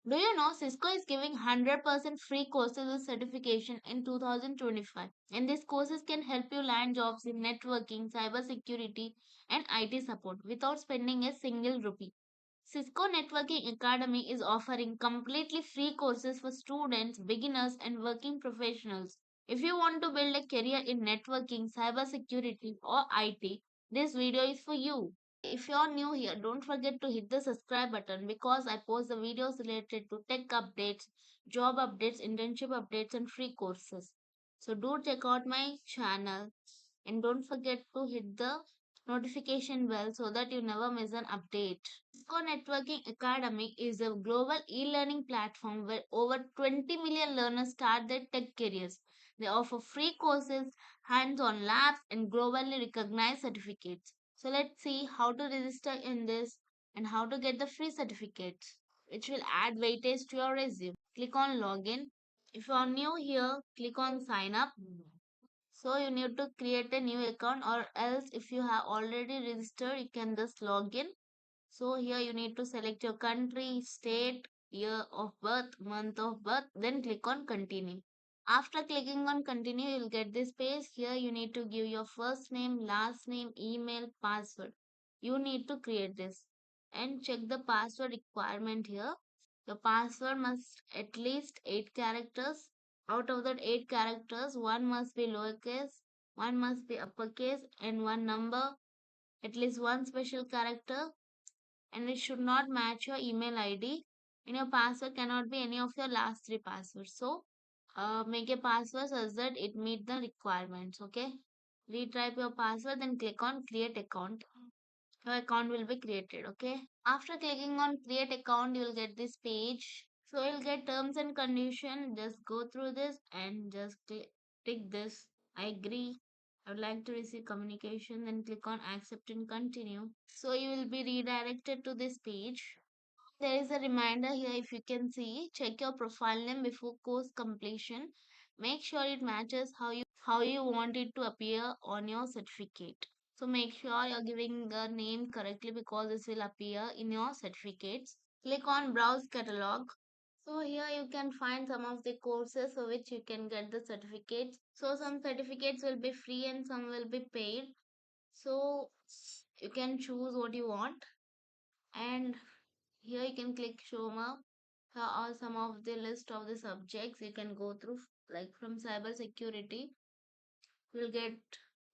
Do you know Cisco is giving 100% free courses with certification in 2025, and these courses can help you land jobs in networking, cybersecurity, and IT support without spending a single rupee. Cisco Networking Academy is offering completely free courses for students, beginners, and working professionals. If you want to build a career in networking, cybersecurity, or IT, this video is for you. If you're new here, don't forget to hit the subscribe button because I post the videos related to tech updates, job updates, internship updates, and free courses. So do check out my channel and don't forget to hit the notification bell so that you never miss an update. Cisco Networking Academy is a global e-learning platform where over 20 million learners start their tech careers. They offer free courses, hands-on labs, and globally recognized certificates. So let's see how to register in this and how to get the free certificates, which will add weightage to your resume. Click on login. If you are new here, click on sign up. So you need to create a new account, or else if you have already registered, you can just log in. So here you need to select your country, state, year of birth, month of birth, then click on continue. After clicking on continue, you'll get this page. Here you need to give your first name, last name, email, password. You need to create this and check the password requirement here. The password must at least 8 characters. Out of that 8 characters, one must be lowercase, one must be uppercase, and one number, at least one special character, and it should not match your email ID. And your password cannot be any of your last three passwords. So, make a password such that it meet the requirements. Okay. Retype your password, then click on create account. Your account will be created. Okay. After clicking on create account, you will get this page. So you'll get terms and condition. Just go through this and just tick this. I agree. I would like to receive communication. Then click on accept and continue. So you will be redirected to this page. There is a reminder here, if you can see. Check your profile name before course completion. Make sure it matches how you want it to appear on your certificate. So make sure you're giving the name correctly because this will appear in your certificates. Click on browse catalog. So here you can find some of the courses for which you can get the certificates. So some certificates will be free and some will be paid. So you can choose what you want. And here you can click show more. Here are some of the list of the subjects you can go through, like from cyber security. You'll get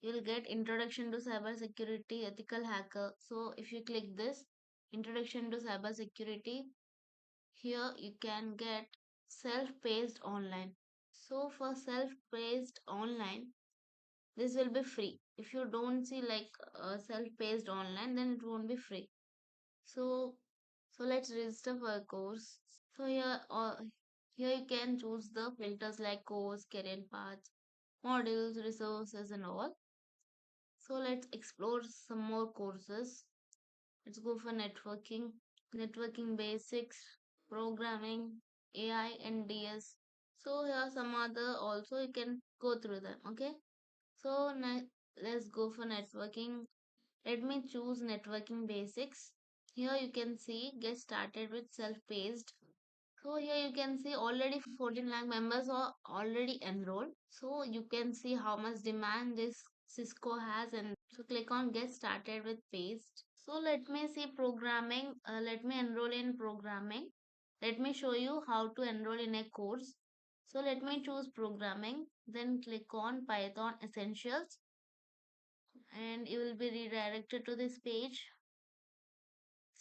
you'll get introduction to cyber security, ethical hacker. So if you click this introduction to cyber security, here you can get self-paced online. So for self-paced online, this will be free. If you don't see like self-paced online, then it won't be free. So let's register for a course. So here you can choose the filters like course, career paths, modules, resources, and all. So let's explore some more courses. Let's go for networking basics, programming, AI, and DS. So here are some other also you can go through them. Okay. So let's go for networking. Let me choose networking basics. Here you can see get started with self-paced. So here you can see already 14 lakh members are already enrolled. So you can see how much demand this Cisco has, and so click on get started with paste. So let me see programming. Let me enroll in programming. Let me show you how to enroll in a course. So let me choose programming. Then click on Python Essentials and you will be redirected to this page.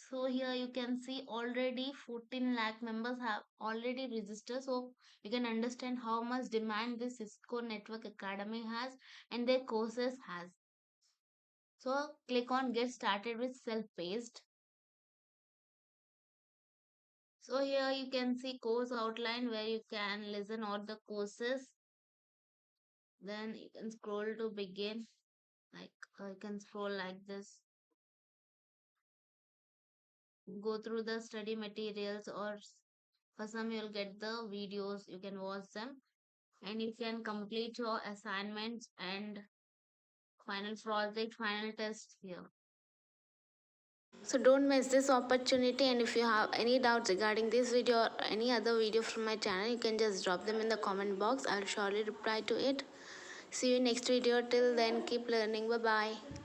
So here you can see already 14 lakh members have already registered. So you can understand how much demand this Cisco Network Academy has and their courses has. So click on get started with self-paced. So here you can see course outline where you can listen all the courses. Then you can scroll to begin. Like you can scroll like this. Go through the study materials, or for some you'll get the videos, you can watch them and you can complete your assignments and final project, final test here. So don't miss this opportunity, and if you have any doubts regarding this video or any other video from my channel, you can just drop them in the comment box. I'll surely reply to it. See you next video. Till then, keep learning. Bye bye.